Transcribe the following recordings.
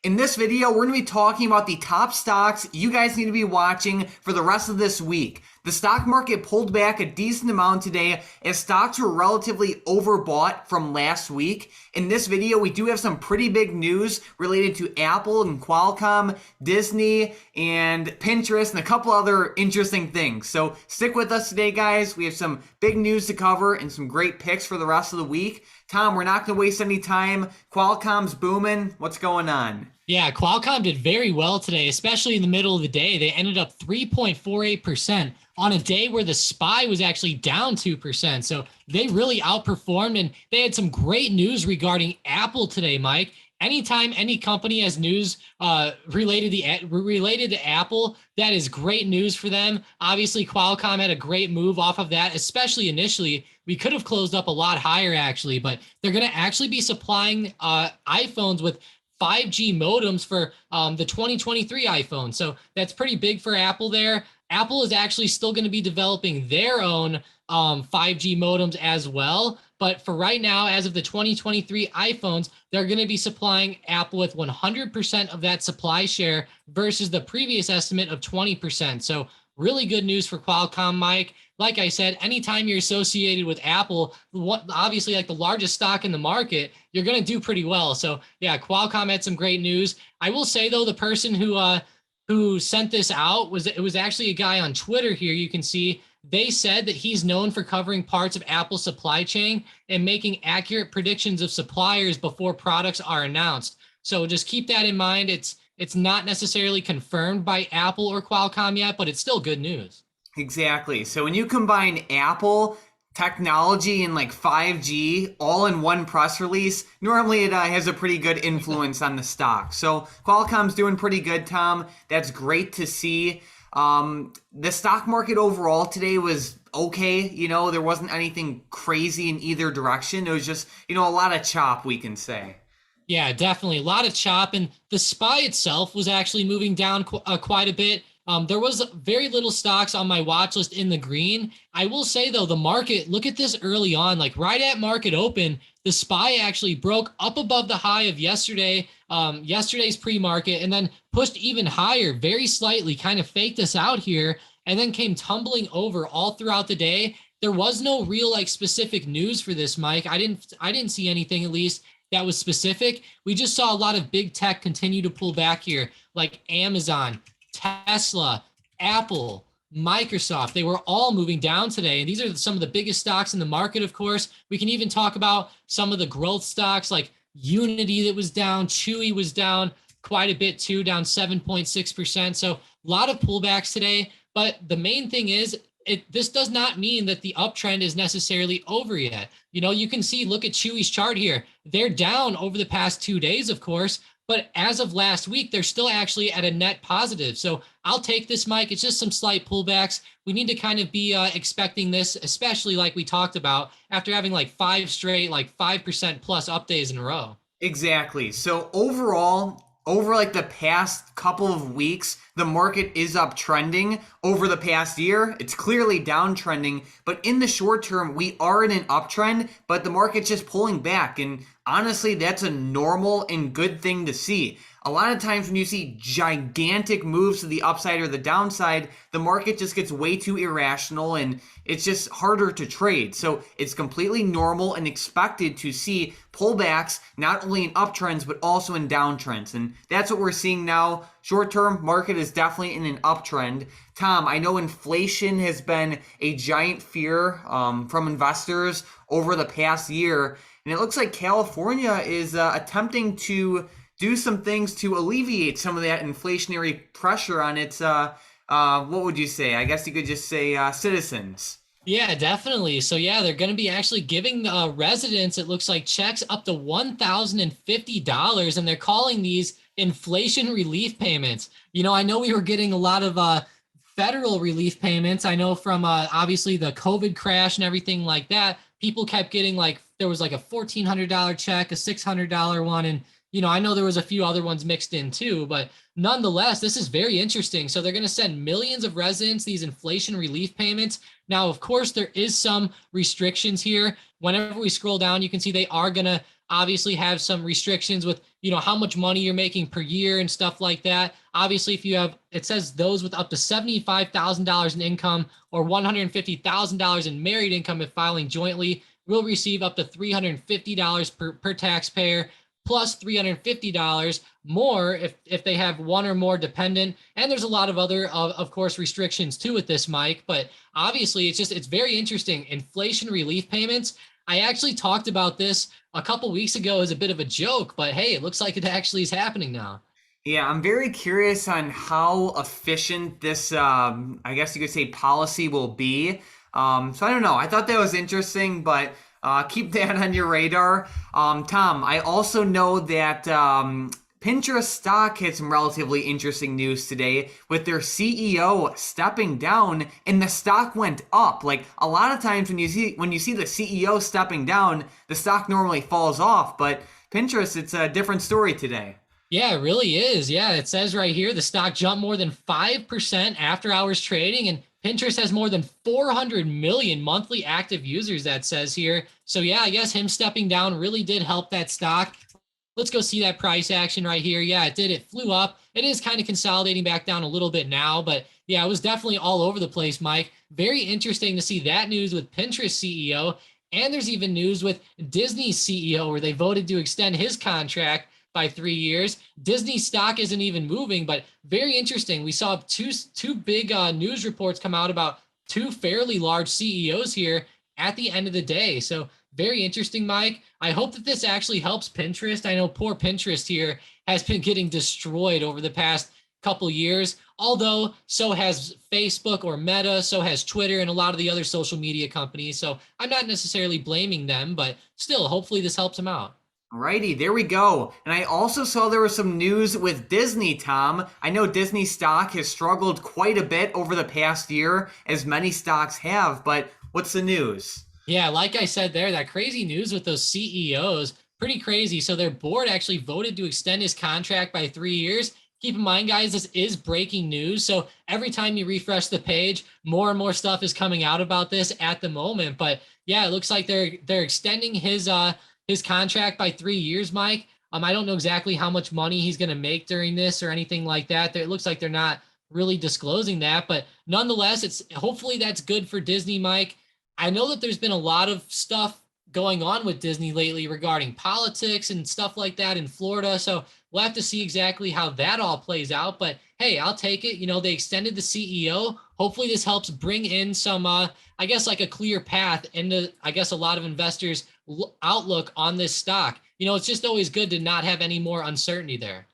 In this video, we're going to be talking about the top stocks you guys need to be watching for the rest of this week. The stock market pulled back a decent amount today as stocks were relatively overbought from last week. In this video, we do have some pretty big news related to Apple and Qualcomm, Disney, and Pinterest, and a couple other interesting things. So stick with us today, guys. We have some big news to cover and some great picks for the rest of the week. Tom, we're not going to waste any time. Qualcomm's booming. What's going on? Yeah, Qualcomm did very well today, especially in the middle of the day. They ended up 3.48% on a day where the SPY was actually down 2%. So they really outperformed, and they had some great news regarding Apple today, Mike. Anytime any company has news related to Apple, that is great news for them. Obviously, Qualcomm had a great move off of that, especially initially. We could have closed up a lot higher, actually, but they're going to actually be supplying iPhones with 5G modems for the 2023 iPhone. So that's pretty big for Apple there. Apple is actually still going to be developing their own 5G modems as well. But for right now, as of the 2023 iPhones, they're going to be supplying Apple with 100% of that supply share versus the previous estimate of 20%. So really good news for Qualcomm, Mike. Like I said, anytime you're associated with Apple, obviously like the largest stock in the market, you're going to do pretty well. So yeah, Qualcomm had some great news. I will say though, the person who sent this out was actually a guy on Twitter here. You can see they said that he's known for covering parts of Apple's supply chain and making accurate predictions of suppliers before products are announced. So just keep that in mind. It's not necessarily confirmed by Apple or Qualcomm yet, but it's still good news. Exactly. So when you combine Apple technology and like 5G all in one press release, normally it has a pretty good influence on the stock. So Qualcomm's doing pretty good, Tom. That's great to see. The stock market overall today was okay. There wasn't anything crazy in either direction. It was just, a lot of chop, we can say. Yeah, definitely a lot of chop, and the SPY itself was actually moving down quite a bit. There was very little stocks on my watch list in the green. I will say though, the market, look at this early on, like right at market open, the SPY actually broke up above the high of yesterday's pre-market, and then pushed even higher, very slightly, kind of faked us out here, and then came tumbling over all throughout the day. There was no real specific news for this, Mike. I didn't see anything at least that was specific. We just saw a lot of big tech continue to pull back here, like Amazon, Tesla, Apple, Microsoft. They were all moving down today. And these are some of the biggest stocks in the market, of course. We can even talk about some of the growth stocks like Unity that was down. Chewy was down quite a bit too, down 7.6%. So a lot of pullbacks today. But the main thing is, this does not mean that the uptrend is necessarily over yet. You can see, look at Chewy's chart here. They're down over the past 2 days, of course, but as of last week, they're still actually at a net positive. So I'll take this, Mike. It's just some slight pullbacks. We need to kind of be expecting this, especially like we talked about after having like 5 straight, like 5% plus up days in a row. Exactly. So overall, over like the past couple of weeks, the market is uptrending. Over the past year, it's clearly downtrending, but in the short term, we are in an uptrend, but the market's just pulling back. And honestly, that's a normal and good thing to see. A lot of times when you see gigantic moves to the upside or the downside, the market just gets way too irrational and it's just harder to trade. So it's completely normal and expected to see pullbacks, not only in uptrends, but also in downtrends. And that's what we're seeing now. Short-term market is definitely in an uptrend. Tom, I know inflation has been a giant fear from investors over the past year. And it looks like California is attempting to do some things to alleviate some of that inflationary pressure on its, what would you say? I guess you could just say citizens. Yeah, definitely. So yeah, they're going to be actually giving residents, it looks like, checks up to $1,050, and they're calling these inflation relief payments. I know we were getting a lot of federal relief payments. I know from obviously the COVID crash and everything like that, people kept getting there was like a $1,400 check, a $600 one, and I know there was a few other ones mixed in too, but nonetheless, this is very interesting. So they're going to send millions of residents these inflation relief payments. Now, of course, there is some restrictions here. Whenever we scroll down, you can see they are going to obviously have some restrictions with, how much money you're making per year and stuff like that. Obviously, if you have, it says those with up to $75,000 in income or $150,000 in married income if filing jointly will receive up to $350 per taxpayer, plus $350 more if they have one or more dependent. And there's a lot of other, of course, restrictions too with this, Mike. But obviously, it's very interesting. Inflation relief payments. I actually talked about this a couple weeks ago as a bit of a joke, but hey, it looks like it actually is happening now. Yeah, I'm very curious on how efficient this, I guess you could say, policy will be. So I don't know. I thought that was interesting, but keep that on your radar. Tom, I also know that Pinterest stock had some relatively interesting news today with their CEO stepping down and the stock went up. Like a lot of times when you see the CEO stepping down, the stock normally falls off, but Pinterest, it's a different story today. Yeah, it really is. Yeah, it says right here the stock jumped more than 5% after hours trading, and Pinterest has more than 400 million monthly active users, that says here. So, yeah, I guess him stepping down really did help that stock. Let's go see that price action right here. Yeah, it did. It flew up. It is kind of consolidating back down a little bit now, but yeah, it was definitely all over the place, Mike. Very interesting to see that news with Pinterest CEO. And there's even news with Disney's CEO where they voted to extend his contract by 3 years. Disney stock isn't even moving, but very interesting. We saw two big news reports come out about two fairly large CEOs here at the end of the day. So very interesting, Mike. I hope that this actually helps Pinterest. I know poor Pinterest here has been getting destroyed over the past couple years, although so has Facebook or Meta, so has Twitter and a lot of the other social media companies. So I'm not necessarily blaming them, but still, hopefully this helps them out. Alrighty, there we go. And I also saw there was some news with Disney, Tom. I know Disney stock has struggled quite a bit over the past year, as many stocks have, but what's the news? Yeah, like I said there, that crazy news with those CEOs, pretty crazy. So their board actually voted to extend his contract by 3 years. Keep in mind, guys, this is breaking news. So every time you refresh the page, more and more stuff is coming out about this at the moment. But yeah, it looks like they're extending his contract by 3 years, Mike. I don't know exactly how much money he's going to make during this or anything like that. It looks like they're not really disclosing that, but nonetheless, it's hopefully that's good for Disney, Mike. I know that there's been a lot of stuff going on with Disney lately regarding politics and stuff like that in Florida. So we'll have to see exactly how that all plays out. But hey, I'll take it. They extended the CEO. Hopefully, this helps bring in some, I guess, like a clear path into, I guess, a lot of investors' outlook on this stock. It's just always good to not have any more uncertainty there.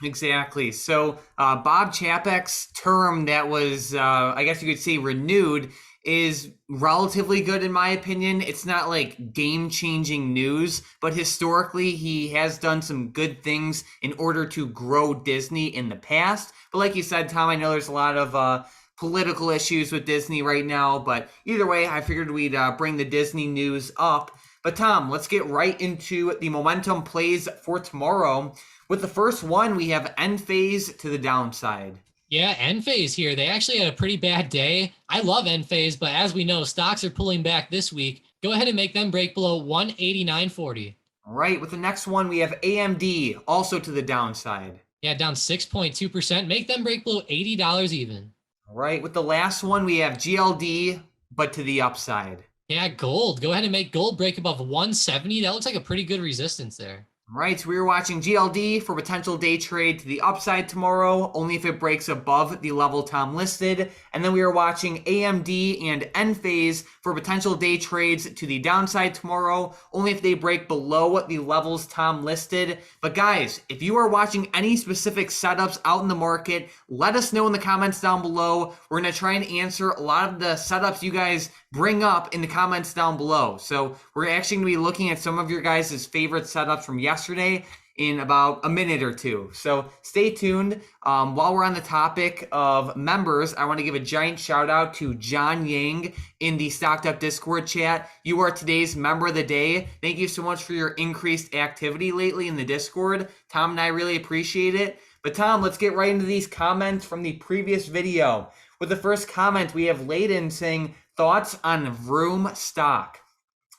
Exactly. So Bob Chapek's term that was, I guess you could say, renewed is relatively good in my opinion. It's not like game-changing news, but historically he has done some good things in order to grow Disney in the past. But like you said, Tom, I know there's a lot of political issues with Disney right now, but either way, I figured we'd bring the Disney news up. But Tom, let's get right into the momentum plays for tomorrow. With the first one, we have Enphase to the downside. Yeah, Enphase here. They actually had a pretty bad day. I love Enphase, but as we know, stocks are pulling back this week. Go ahead and make them break below 189.40. All right, with the next one, we have AMD also to the downside. Yeah, down 6.2%. Make them break below $80 even. All right, with the last one, we have GLD, but to the upside. Yeah, gold. Go ahead and make gold break above 170. That looks like a pretty good resistance there. Right, so we were watching GLD for potential day trade to the upside tomorrow, only if it breaks above the level Tom listed. And then we were watching AMD and Enphase for potential day trades to the downside tomorrow, only if they break below the levels Tom listed. But guys, if you are watching any specific setups out in the market, let us know in the comments down below. We're going to try and answer a lot of the setups you guys bring up in the comments down below. So we're actually going to be looking at some of your guys' favorite setups from yesterday in about a minute or two. So stay tuned. While we're on the topic of members, I want to give a giant shout out to John Yang in the Stocked Up Discord chat. You are today's member of the day. Thank you so much for your increased activity lately in the Discord. Tom and I really appreciate it. But Tom, let's get right into these comments from the previous video. With the first comment, we have Layden saying, thoughts on Vroom stock.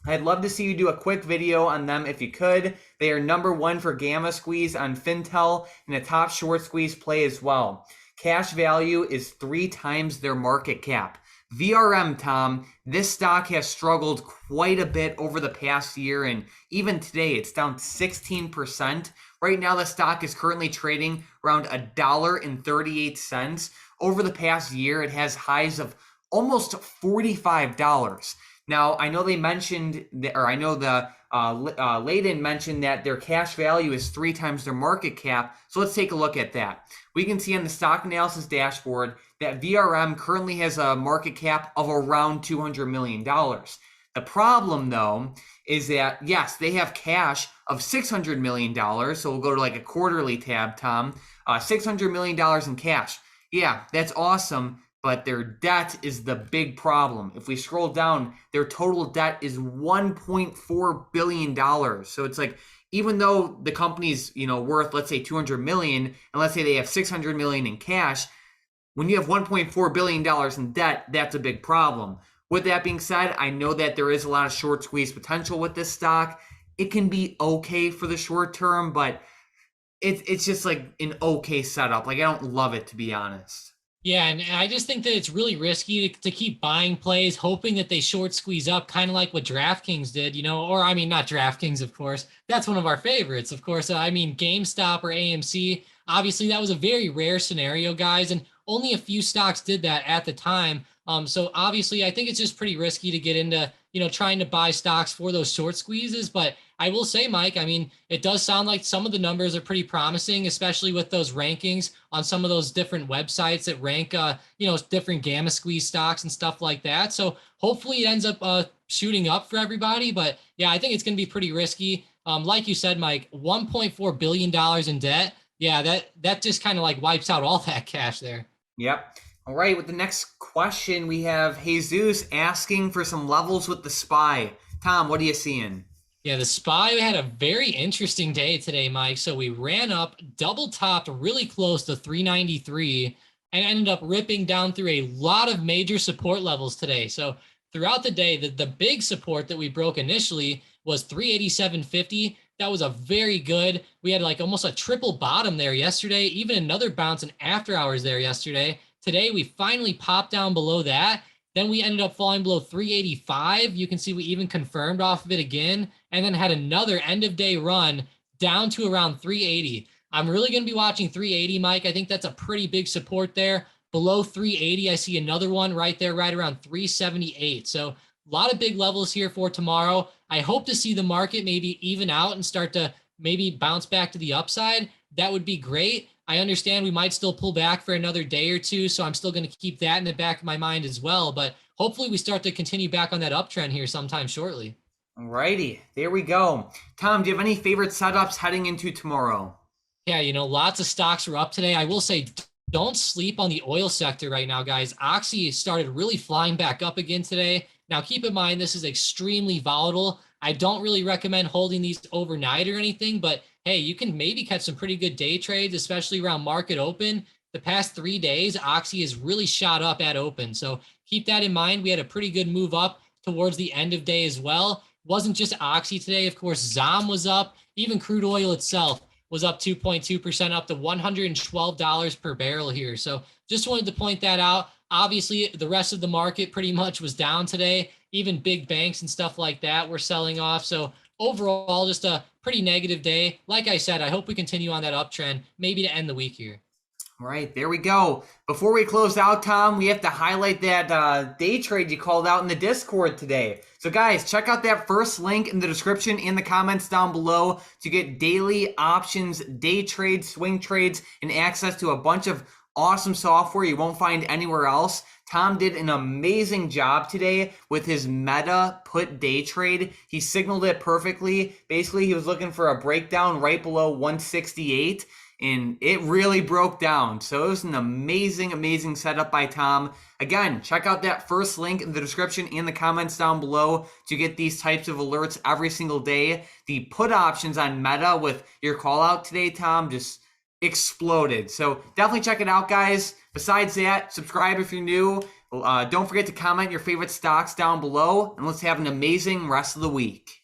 I'd love to see you do a quick video on them if you could. They are number one for gamma squeeze on Fintel and a top short squeeze play as well. Cash value is 3 times their market cap. VRM, Tom, this stock has struggled quite a bit over the past year, and even today it's down 16%. Right now, the stock is currently trading around $1.38. Over the past year, it has highs of almost $45. Now, I know they mentioned, or I know the Layden mentioned that their cash value is 3 times their market cap. So let's take a look at that. We can see on the stock analysis dashboard that VRM currently has a market cap of around $200 million. The problem, though, is that, yes, they have cash of $600 million. So we'll go to like a quarterly tab, Tom. $600 million in cash. Yeah, that's awesome. But their debt is the big problem. If we scroll down, their total debt is $1.4 billion. So it's like, even though the company's, worth, let's say 200 million, and let's say they have 600 million in cash, when you have $1.4 billion in debt, that's a big problem. With that being said, I know that there is a lot of short squeeze potential with this stock. It can be okay for the short term, but it's just like an okay setup. Like, I don't love it, to be honest. Yeah, and I just think that it's really risky to keep buying plays, hoping that they short squeeze up, kind of like what DraftKings did, or I mean, not DraftKings, of course. That's one of our favorites, of course. I mean, GameStop or AMC. Obviously, that was a very rare scenario, guys, and only a few stocks did that at the time. So obviously, I think it's just pretty risky to get into, trying to buy stocks for those short squeezes. But I will say, Mike, I mean, it does sound like some of the numbers are pretty promising, especially with those rankings on some of those different websites that rank, different gamma squeeze stocks and stuff like that. So hopefully it ends up shooting up for everybody. But yeah, I think it's going to be pretty risky. Like you said, Mike, $1.4 billion in debt. Yeah, that just kind of like wipes out all that cash there. Yep. All right, with the next question, we have Jesus asking for some levels with the SPY. Tom, what are you seeing? Yeah, the SPY had a very interesting day today, Mike. So we ran up, double topped really close to 393 and ended up ripping down through a lot of major support levels today. So throughout the day, the big support that we broke initially was 387.50. That was a very good. We had like almost a triple bottom there yesterday, even another bounce in after hours there yesterday. Today, we finally popped down below that. Then we ended up falling below 385. You can see we even confirmed off of it again, and then had another end of day run down to around 380. I'm really going to be watching 380, Mike. I think that's a pretty big support there. Below 380, I see another one right there, right around 378. So a lot of big levels here for tomorrow. I hope to see the market maybe even out and start to maybe bounce back to the upside. That would be great. I understand we might still pull back for another day or two, so I'm still going to keep that in the back of my mind as well. But hopefully we start to continue back on that uptrend here sometime shortly. Alrighty, there we go. Tom, do you have any favorite setups heading into tomorrow? Yeah, lots of stocks were up today. I will say, don't sleep on the oil sector right now, guys. Oxy started really flying back up again today. Now, keep in mind, this is extremely volatile. I don't really recommend holding these overnight or anything, but hey, you can maybe catch some pretty good day trades, especially around market open. The past 3 days, Oxy has really shot up at open. So keep that in mind. We had a pretty good move up towards the end of day as well. Wasn't just Oxy today. Of course, ZOM was up. Even crude oil itself was up 2.2%, up to $112 per barrel here. So just wanted to point that out. Obviously, the rest of the market pretty much was down today. Even big banks and stuff like that were selling off. So overall, just a pretty negative day. Like I said, I hope we continue on that uptrend, maybe to end the week here. All right, there we go. Before we close out, Tom, we have to highlight that day trade you called out in the Discord today. So guys, check out that first link in the description and the comments down below to get daily options, day trades, swing trades, and access to a bunch of awesome software you won't find anywhere else. Tom did an amazing job today with his meta put day trade. He signaled it perfectly. Basically, he was looking for a breakdown right below 168, and it really broke down. So it was an amazing setup by Tom. Again, check out that first link in the description and the comments down below to get these types of alerts every single day. The put options on meta with your call out today, Tom, just exploded. So definitely check it out, guys. Besides that, subscribe if you're new. Don't forget to comment your favorite stocks down below, and let's have an amazing rest of the week.